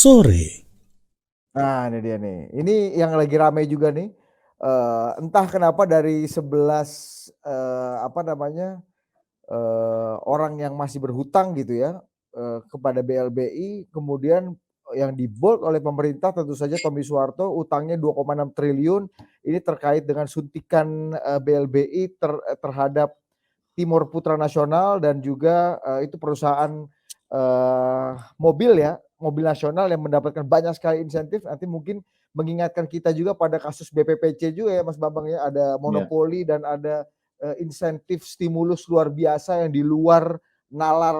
sore. Nah, ini dia nih. Ini yang lagi ramai juga nih. Entah kenapa dari 11 orang yang masih berhutang gitu ya kepada BLBI, kemudian yang di-bold oleh pemerintah tentu saja Tommy Soeharto utangnya 2,6 triliun. Ini terkait dengan suntikan BLBI terhadap Timur Putra Nasional dan juga itu perusahaan mobil ya, mobil nasional yang mendapatkan banyak sekali insentif. Nanti mungkin mengingatkan kita juga pada kasus BPPC juga ya Mas Bambang ya, ada Ya, monopoli dan ada insentif stimulus luar biasa yang di luar nalar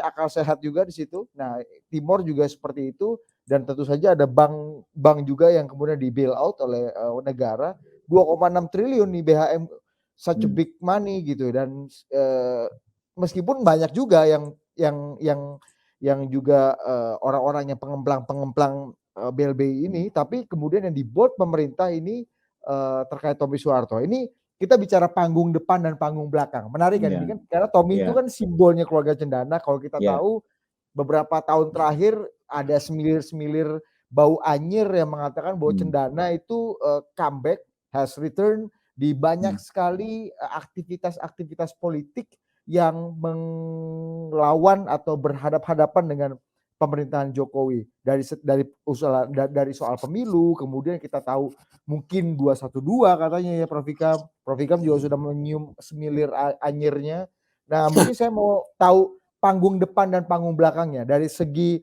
akal sehat juga di situ. Nah, Timor juga seperti itu dan tentu saja ada bank juga yang kemudian di bail out oleh negara. 2,6 triliun nih BHM, such a big money gitu dan meskipun banyak juga yang juga orang-orang yang pengemplang BLBI ini, tapi kemudian yang di-board pemerintah ini terkait Tommy Soeharto. Ini kita bicara panggung depan dan panggung belakang. Menarik kan ini ya, kan karena Tommy itu ya, kan simbolnya keluarga Cendana. Kalau kita ya. tahu beberapa tahun terakhir ada semilir-semilir bau anyir yang mengatakan bahwa Cendana itu comeback, has returned di banyak sekali aktivitas-aktivitas politik yang melawan atau berhadap-hadapan dengan pemerintahan Jokowi dari soal pemilu, kemudian kita tahu mungkin 212 katanya ya Prof Ikam. Prof Ikam juga sudah menyium semilir anyirnya. Nah, mungkin saya mau tahu panggung depan dan panggung belakangnya dari segi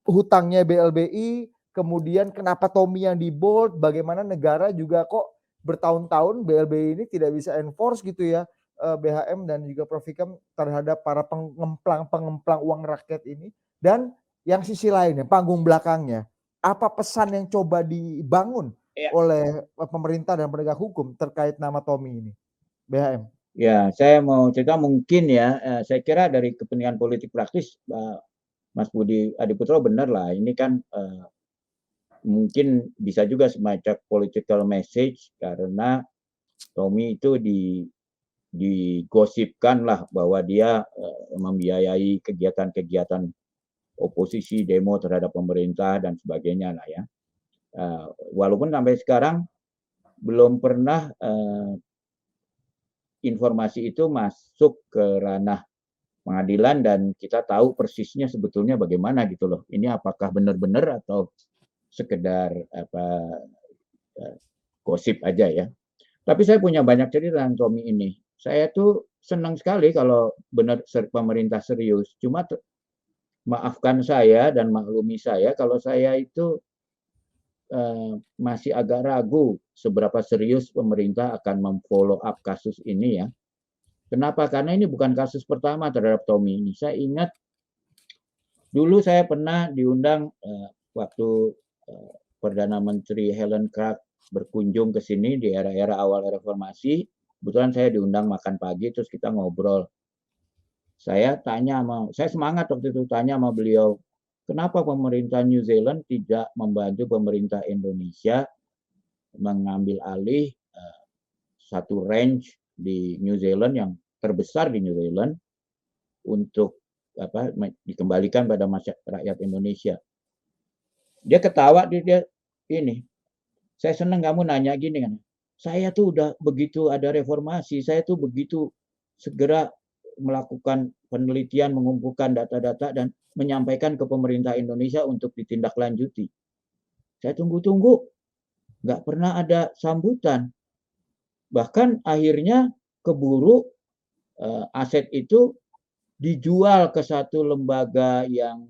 hutangnya BLBI, kemudian kenapa Tommy yang di-bold, bagaimana negara juga kok bertahun-tahun BLBI ini tidak bisa enforce gitu ya BHM dan juga Prof Ikam terhadap para pengemplang uang rakyat ini. Dan yang sisi lainnya, panggung belakangnya, apa pesan yang coba dibangun Ya, oleh pemerintah dan penegak hukum terkait nama Tommy ini, BHM? ya, saya mau cerita mungkin ya, saya kira dari kepentingan politik praktis, Mas Budi Adiputro benar lah, ini kan mungkin bisa juga semacam political message karena Tommy itu digosipkan lah bahwa dia membiayai kegiatan-kegiatan oposisi, demo terhadap pemerintah dan sebagainya lah ya. Walaupun sampai sekarang belum pernah informasi itu masuk ke ranah pengadilan dan kita tahu persisnya sebetulnya bagaimana gitu loh. Ini apakah benar-benar atau sekedar gosip aja ya. Tapi saya punya banyak cerita tentang Tommy ini. Saya tuh senang sekali kalau benar pemerintah serius. Cuma maafkan saya dan maklumi saya kalau saya itu masih agak ragu seberapa serius pemerintah akan memfollow up kasus ini ya. Kenapa? Karena ini bukan kasus pertama terhadap Tommy ini. Saya ingat dulu saya pernah diundang waktu Perdana Menteri Helen Clark berkunjung ke sini di era-era awal reformasi. Kebetulan saya diundang makan pagi, terus kita ngobrol. Saya semangat waktu itu tanya sama beliau, kenapa pemerintah New Zealand tidak membantu pemerintah Indonesia mengambil alih satu range di New Zealand yang terbesar di New Zealand untuk dikembalikan pada masyarakat rakyat Indonesia. Dia ketawa, dia ini. Saya senang kamu nanya gini kan. Saya tuh udah begitu ada reformasi, saya tuh begitu segera melakukan penelitian, mengumpulkan data-data dan menyampaikan ke pemerintah Indonesia untuk ditindaklanjuti. Saya tunggu-tunggu, nggak pernah ada sambutan. Bahkan akhirnya keburu aset itu dijual ke satu lembaga yang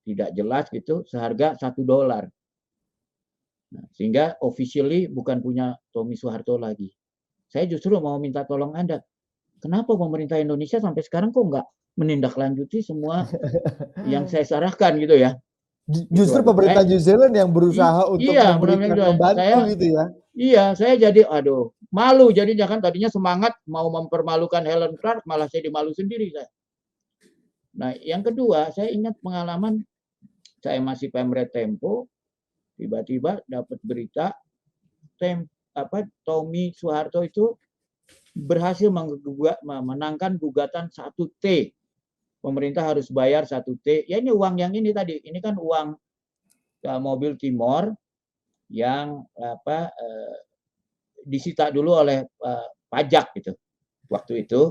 tidak jelas gitu, seharga $1. Nah, sehingga officially bukan punya Tommy Soeharto lagi. Saya justru mau minta tolong Anda. Kenapa pemerintah Indonesia sampai sekarang kok nggak menindaklanjuti semua yang saya sarahkan gitu ya? Justru Gitu, pemerintah New Zealand yang berusaha untuk iya, memberikan membantu gitu ya. Iya, saya jadi malu. Jadi jangan tadinya semangat mau mempermalukan Helen Clark, malah saya dimalu sendiri saya. Nah, yang kedua, saya ingat pengalaman saya masih Pemret Tempo, tiba-tiba dapat berita Tommy Soeharto itu berhasil menangkan gugatan 1T pemerintah harus bayar 1T. Ya ini uang yang ini tadi, ini kan uang mobil Timor yang disita dulu oleh pajak gitu waktu itu.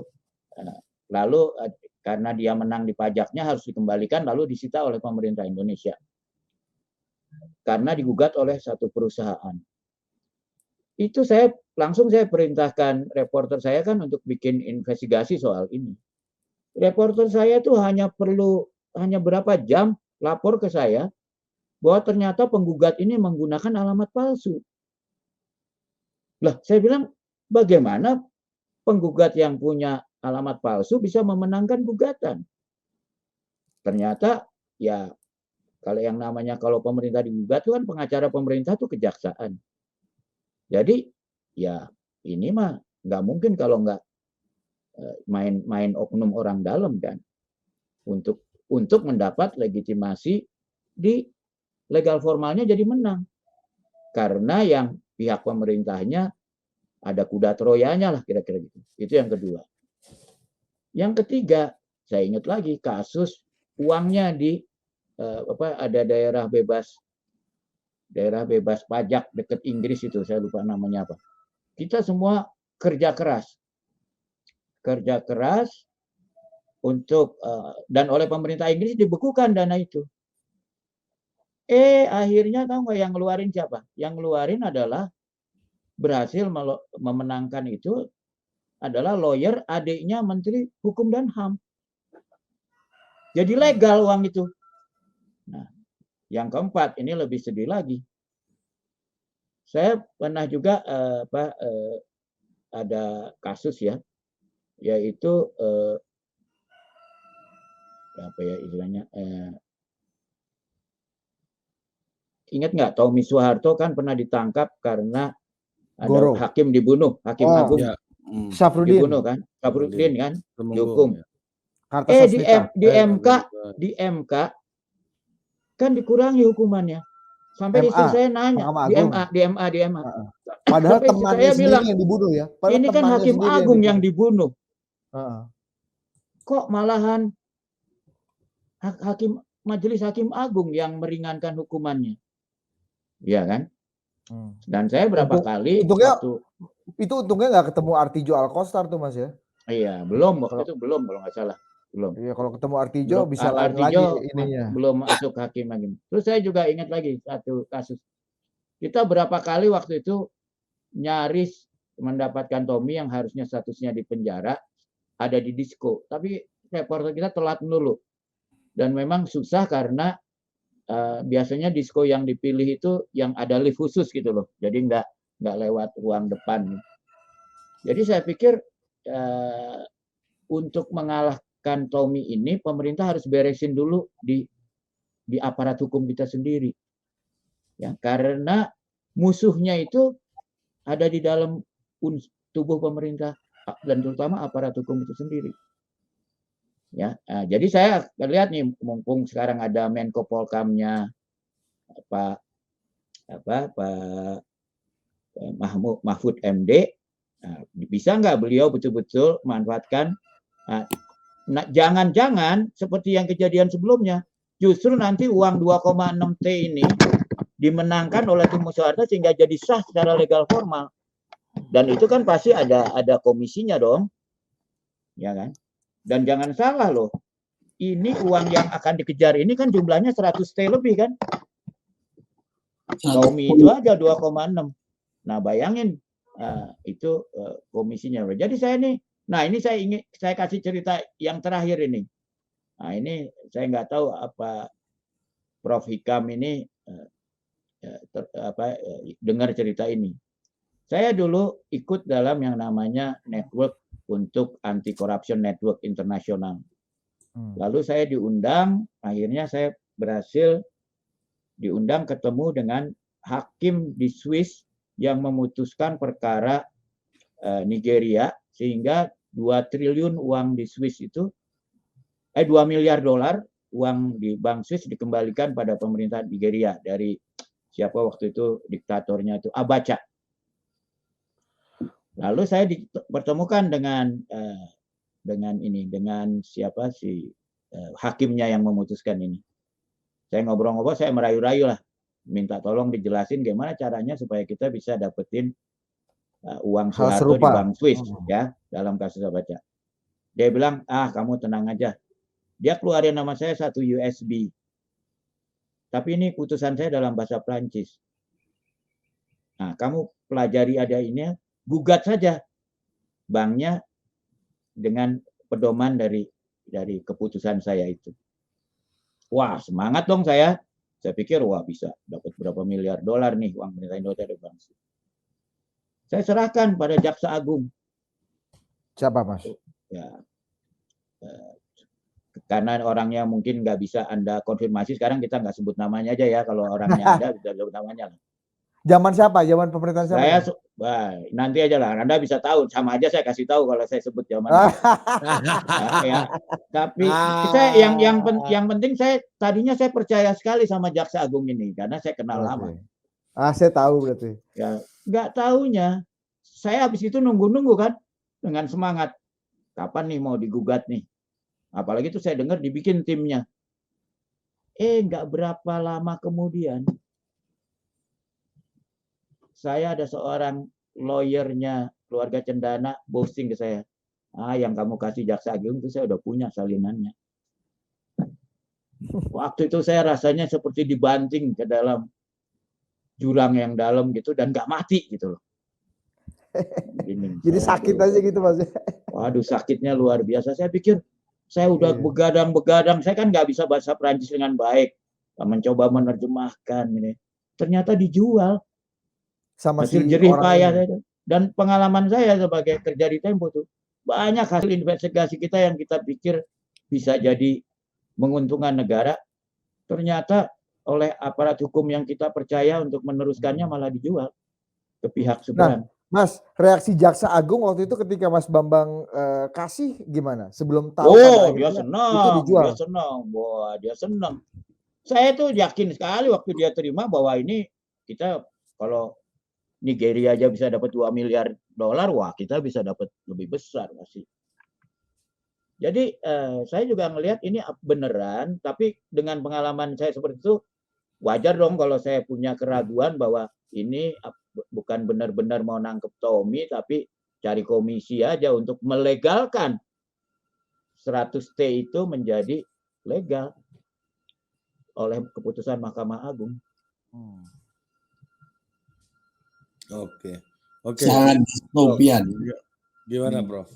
Lalu karena dia menang di pajaknya harus dikembalikan, lalu disita oleh pemerintah Indonesia karena digugat oleh satu perusahaan. Itu saya perintahkan reporter saya kan untuk bikin investigasi soal ini. Reporter saya tuh hanya berapa jam lapor ke saya bahwa ternyata penggugat ini menggunakan alamat palsu. Lah, saya bilang bagaimana penggugat yang punya alamat palsu bisa memenangkan gugatan? Ternyata ya kalau pemerintah digugat itu kan pengacara pemerintah itu kejaksaan. Jadi ya ini mah nggak mungkin kalau nggak main oknum orang dalam kan untuk mendapat legitimasi di legal formalnya jadi menang. Karena yang pihak pemerintahnya ada kuda troyanya lah kira-kira gitu. Itu yang kedua. Yang ketiga, saya ingat lagi kasus uangnya di ada daerah bebas pajak dekat Inggris itu, saya lupa namanya apa. Kita semua kerja keras untuk dan oleh pemerintah Inggris dibekukan dana itu. Akhirnya tahu nggak yang ngeluarin siapa? Yang ngeluarin adalah berhasil memenangkan itu adalah lawyer adiknya Menteri Hukum dan HAM. Jadi legal uang itu. Nah, yang keempat ini lebih sedih lagi. Saya pernah juga ada kasus ya, yaitu apa ya istilahnya? Ingat nggak Tommy Soeharto kan pernah ditangkap karena ada hakim dibunuh, hakim agung Ya. dibunuh kan, Syafruddin kan, dihukum. Di MK kan dikurangi hukumannya. Sampai istri saya nanya di MA. Padahal temannya sendiri bilang, yang dibunuh ya. Ini kan hakim agung yang dibunuh. Kok malahan majelis hakim agung yang meringankan hukumannya? Iya kan? Dan saya berapa kali untungnya nggak ketemu Artijo Alkostar tuh Mas ya? Iya, belum waktu itu belum kalau nggak salah. Belum. Iya, kalau ketemu Artijo bisa lain Artijo lagi ininya. Belum masuk hakim lagi. Terus saya juga ingat lagi satu kasus. Kita berapa kali waktu itu nyaris mendapatkan Tommy yang harusnya statusnya di penjara ada di disko, tapi reporter kita telat dulu. Dan memang susah karena biasanya disko yang dipilih itu yang ada lift khusus gitu loh. Jadi nggak lewat ruang depan. Jadi saya pikir untuk mengalahkan Tommy ini pemerintah harus beresin dulu di aparat hukum kita sendiri. Ya, karena musuhnya itu ada di dalam tubuh pemerintah dan terutama aparat hukum itu sendiri. Ya, jadi saya lihat nih mumpung sekarang ada Menko Polkamnya Pak Mahfud MD, bisa nggak beliau betul-betul manfaatkan? Jangan-jangan seperti yang kejadian sebelumnya, justru nanti uang 2,6 T ini dimenangkan oleh Tommy Soeharto sehingga jadi sah secara legal formal. Dan itu kan pasti ada komisinya dong. Ya kan? Dan jangan salah loh. Ini uang yang akan dikejar ini kan jumlahnya 100 T lebih kan? Tommy itu aja 2,6. Nah, bayangin itu komisinya. Jadi saya nih, ini saya kasih cerita yang terakhir ini. Nah, ini saya nggak tahu apa Prof Hikam ini dengar cerita ini. Saya dulu ikut dalam yang namanya Network untuk Anti Corruption Network Internasional. Lalu saya diundang, akhirnya saya berhasil diundang ketemu dengan hakim di Swiss yang memutuskan perkara Nigeria sehingga 2 triliun uang di Swiss itu 2 miliar dolar uang di bank Swiss dikembalikan pada pemerintah Nigeria dari siapa waktu itu diktatornya itu Abacha. Lalu saya dipertemukan dengan siapa si hakimnya yang memutuskan ini. Saya ngobrol-ngobrol, saya merayu-rayu lah, minta tolong dijelasin gimana caranya supaya kita bisa dapetin uang Hal Soeharto di serupa. Bank Swiss ya, dalam kasus saya baca. Dia bilang, kamu tenang aja. Dia keluarin nama saya 1 USB. Tapi ini putusan saya dalam bahasa Prancis. Nah, kamu pelajari ada ini, gugat saja banknya dengan pedoman dari keputusan saya itu. Wah, semangat dong saya. Saya pikir, wah bisa dapat berapa miliar dolar nih uang pemerintah Indonesia dari bank. Saya serahkan pada Jaksa Agung. Siapa, Mas? Ya, karena orangnya mungkin nggak bisa Anda konfirmasi, sekarang kita nggak sebut namanya aja ya, kalau orangnya ada bisa sebut namanya. Zaman siapa? Zaman pemerintahan siapa? Saya, nanti aja lah, Anda bisa tahu, sama aja saya kasih tahu kalau saya sebut zaman ya. Tapi saya yang penting saya tadinya saya percaya sekali sama Jaksa Agung ini karena saya kenal lama. Saya tahu berarti. Ya, nggak taunya saya habis itu nunggu kan dengan semangat. Kapan nih mau digugat nih? Apalagi itu saya dengar dibikin timnya. Nggak berapa lama kemudian saya ada seorang lawyernya keluarga Cendana posting ke saya. Yang kamu kasih Jaksa Agung itu saya udah punya salinannya. Waktu itu saya rasanya seperti dibanting ke dalam jurang yang dalam gitu dan nggak mati gitu loh. Jadi sakit aja gitu Mas. Waduh, sakitnya luar biasa. Saya pikir saya udah begadang-begadang. Saya kan nggak bisa bahasa Prancis dengan baik. Mencoba menerjemahkan ini. Ternyata dijual. Sama hasil jerih payah saya. Dan pengalaman saya sebagai kerja di Tempo tuh banyak hasil investigasi kita yang kita pikir bisa jadi menguntungkan negara, ternyata oleh aparat hukum yang kita percaya untuk meneruskannya malah dijual ke pihak seberang. Mas, reaksi Jaksa Agung waktu itu ketika Mas Bambang kasih gimana? Sebelum tahu dia senang, dia senang, dia senang. Saya tuh yakin sekali waktu dia terima bahwa ini kita kalau Nigeria aja bisa dapat 2 miliar dolar, wah kita bisa dapat lebih besar masih. Jadi saya juga melihat ini beneran, tapi dengan pengalaman saya seperti itu, wajar dong kalau saya punya keraguan bahwa ini bukan benar-benar mau nangkep Tommy, tapi cari komisi aja untuk melegalkan 100T itu menjadi legal oleh keputusan Mahkamah Agung. Oke. Sangat distopian. Gimana, Prof?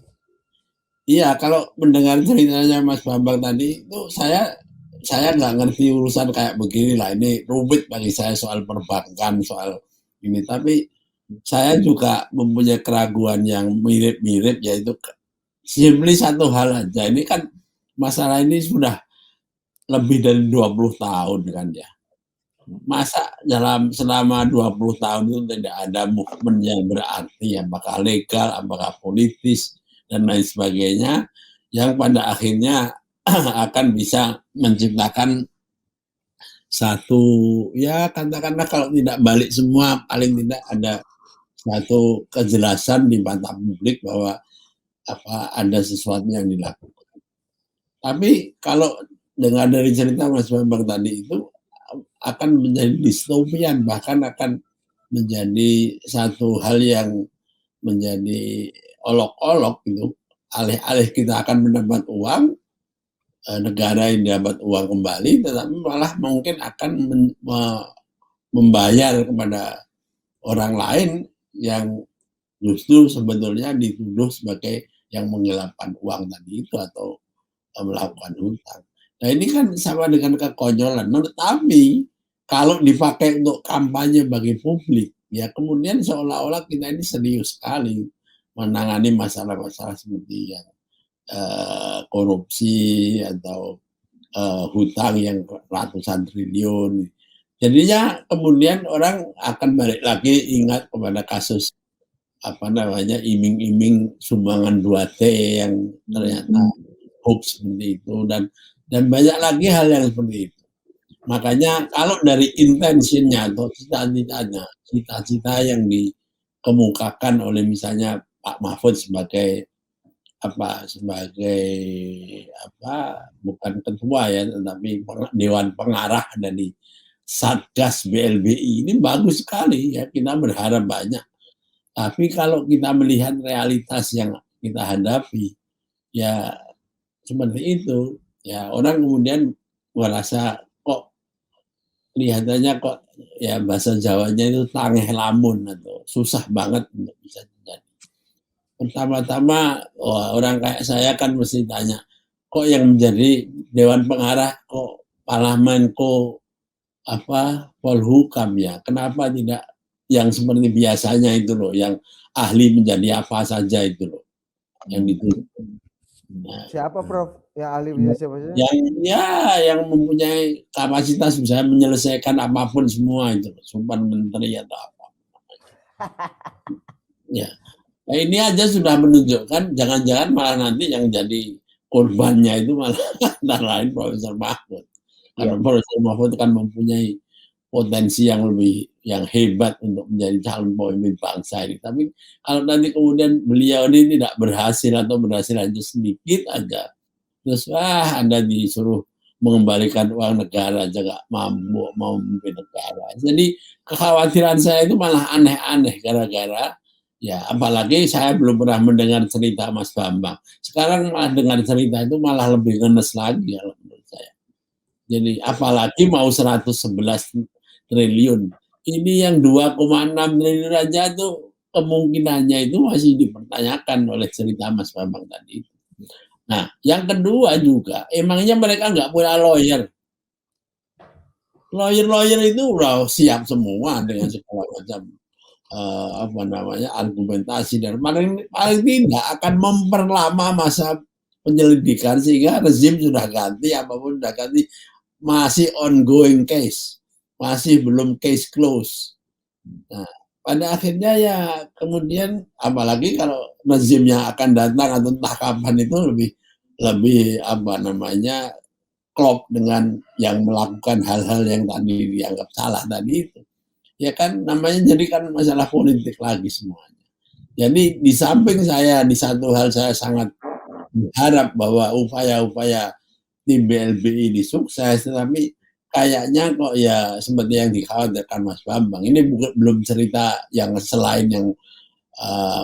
Iya, kalau mendengar ceritanya Mas Bambang tadi itu saya nggak ngerti urusan kayak begini lah. Ini rumit bagi saya soal perbankan, soal ini. Tapi saya juga mempunyai keraguan yang mirip-mirip, yaitu simply satu hal aja. Ini kan masalah ini sudah lebih dari 20 tahun kan ya. Masa selama 20 tahun itu tidak ada movement yang berarti, apakah legal, apakah politis, dan lain sebagainya, yang pada akhirnya akan bisa menciptakan satu, ya katakanlah kalau tidak balik semua, paling tidak ada satu kejelasan di mata publik bahwa ada sesuatu yang dilakukan. Tapi kalau dengar dari cerita Mas Bambang tadi itu akan menjadi distopian, bahkan akan menjadi satu hal yang menjadi olok-olok gitu. Alih-alih kita akan mendapat uang, negara yang dapat uang kembali, tetapi malah mungkin akan membayar kepada orang lain yang justru sebetulnya dituduh sebagai yang menggelapkan uang tadi itu atau melakukan hutang. Nah ini kan sama dengan kekonyolan. Tetapi kalau dipakai untuk kampanye bagi publik, ya kemudian seolah-olah kita ini serius sekali menangani masalah-masalah seperti yang korupsi atau hutang yang ratusan triliun. Jadinya kemudian orang akan balik lagi ingat kepada kasus iming-iming sumbangan 2T yang ternyata hoax seperti itu dan banyak lagi hal yang seperti itu. Makanya kalau dari intensinya atau cita-cita yang dikemukakan oleh misalnya Pak Mahfud sebagai sebagai bukan ketua ya, tetapi dewan pengarah dari Satgas BLBI ini bagus sekali ya, kita berharap banyak. Tapi kalau kita melihat realitas yang kita hadapi, ya seperti itu, ya orang kemudian merasa kok kelihatannya kok ya bahasa Jawanya itu tangeh lamun atau susah banget untuk bisa terjadi. Pertama-tama orang kayak saya kan mesti tanya, kok yang menjadi Dewan Pengarah kok malah Menko Polhukam ya, kenapa tidak yang seperti biasanya itu loh, yang ahli menjadi apa saja itu loh, yang itu. Nah, Siapa Prof yang ahli punya siapa saja? yang mempunyai kapasitas bisa menyelesaikan apapun semua itu, Sumpah Menteri atau apa. Ya, nah, ini aja sudah menunjukkan jangan-jangan malah nanti yang jadi korbannya itu malah antara lain Profesor Mahfud. Karena Profesor Mahfud kan mempunyai potensi yang hebat untuk menjadi calon pemimpin bangsa ini. Tapi kalau nanti kemudian beliau ini tidak berhasil atau berhasil hanya sedikit aja, terus Anda disuruh mengembalikan uang negara aja nggak mampu mau memimpin negara. Jadi kekhawatiran saya itu malah aneh-aneh gara-gara ya, apalagi saya belum pernah mendengar cerita Mas Bambang. Sekarang malah dengar cerita itu malah lebih ngenes lagi kalau menurut saya. Jadi apalagi mau 111 triliun. Ini yang 2,6 triliun aja tuh kemungkinannya itu masih dipertanyakan oleh cerita Mas Bambang tadi. Nah, yang kedua juga, emangnya mereka nggak punya lawyer? Lawyer itu udah siap semua dengan segala macam argumentasi, dan paling tidak akan memperlama masa penyelidikan sehingga rezim sudah ganti, apapun sudah ganti, masih ongoing case, masih belum case close. Nah, pada akhirnya ya kemudian apalagi kalau rezimnya akan datang atau entah kapan itu lebih klop dengan yang melakukan hal-hal yang tadi dianggap salah tadi itu. Ya kan namanya jadi kan masalah politik lagi semuanya. Jadi di samping di satu hal saya sangat berharap bahwa upaya-upaya tim BLBI ini sukses, tetapi kayaknya kok ya seperti yang dikhawatirkan Mas Bambang, ini belum cerita yang selain yang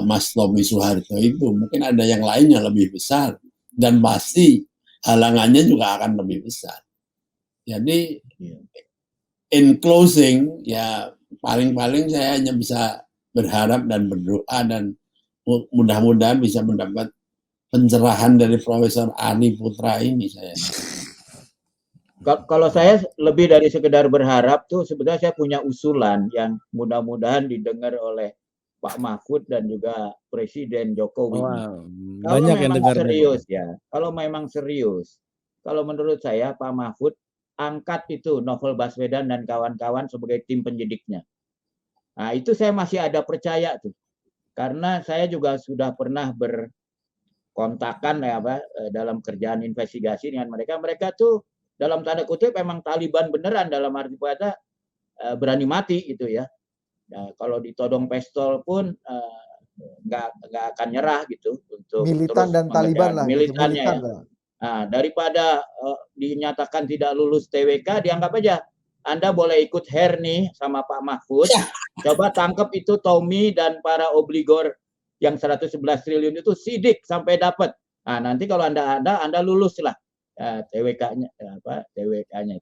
Mas Tommy Soeharto itu, mungkin ada yang lainnya lebih besar dan pasti halangannya juga akan lebih besar. Jadi in closing ya paling-paling saya hanya bisa berharap dan berdoa dan mudah-mudahan bisa mendapat pencerahan dari Profesor Ani Putra ini saya. Kalau saya lebih dari sekedar berharap tuh sebenarnya saya punya usulan yang mudah-mudahan didengar oleh Pak Mahfud dan juga Presiden Jokowi. Kalau memang serius ya, kalau menurut saya Pak Mahfud angkat itu Novel Baswedan dan kawan-kawan sebagai tim penyidiknya. Nah, itu saya masih ada percaya tuh. Karena saya juga sudah pernah berkontakan dalam kerjaan investigasi dengan mereka. Mereka tuh dalam tanda kutip memang Taliban beneran, dalam arti kata berani mati gitu ya. Nah, kalau ditodong pistol pun nggak akan nyerah gitu untuk militan terus dan Taliban lah militannya militan ya. Nah, daripada dinyatakan tidak lulus TWK, dianggap aja Anda boleh ikut HER nih sama Pak Mahfud. Coba tangkap itu Tommy dan para obligor yang 111 triliun itu, sidik sampai dapat. Nah, nanti kalau Anda lulus lah TWK-nya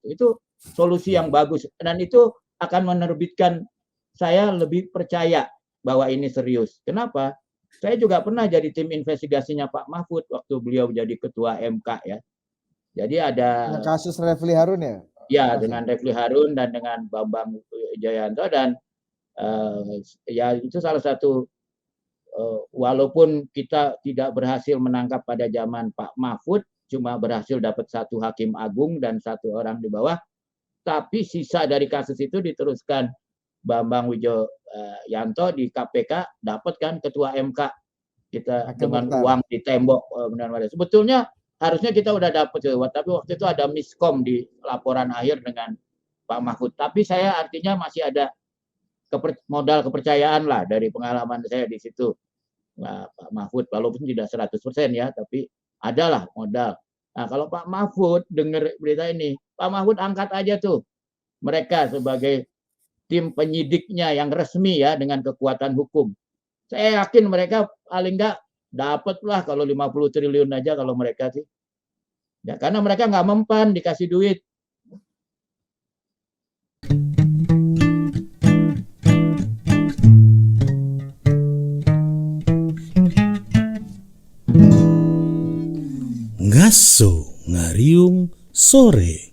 itu solusi yang bagus, dan itu akan menerbitkan saya lebih percaya bahwa ini serius. Kenapa? Saya juga pernah jadi tim investigasinya Pak Mahfud waktu beliau jadi ketua MK ya. Jadi ada kasus Refli Harun ya? Ya, dengan Refli Harun dan dengan Bambang Wijoyanto, dan ya itu salah satu walaupun kita tidak berhasil menangkap pada zaman Pak Mahfud, cuma berhasil dapat 1 hakim agung dan 1 orang di bawah, tapi sisa dari kasus itu diteruskan Bambang Wijoyanto di KPK, dapat kan ketua MK kita dengan uang di tembok benar-benar. Sebetulnya harusnya kita udah dapat, tapi waktu itu ada miskom di laporan akhir dengan Pak Mahfud. Tapi saya artinya masih ada modal kepercayaan lah dari pengalaman saya di situ. Pak Mahfud, walaupun tidak 100% ya, tapi adalah modal. Nah, kalau Pak Mahfud dengar berita ini, Pak Mahfud angkat aja tuh mereka sebagai tim penyidiknya yang resmi ya dengan kekuatan hukum. Saya yakin mereka paling enggak dapatlah kalau 50 triliun aja kalau mereka sih. Ya, karena mereka nggak mempan dikasih duit. Ngaso ngariung sore.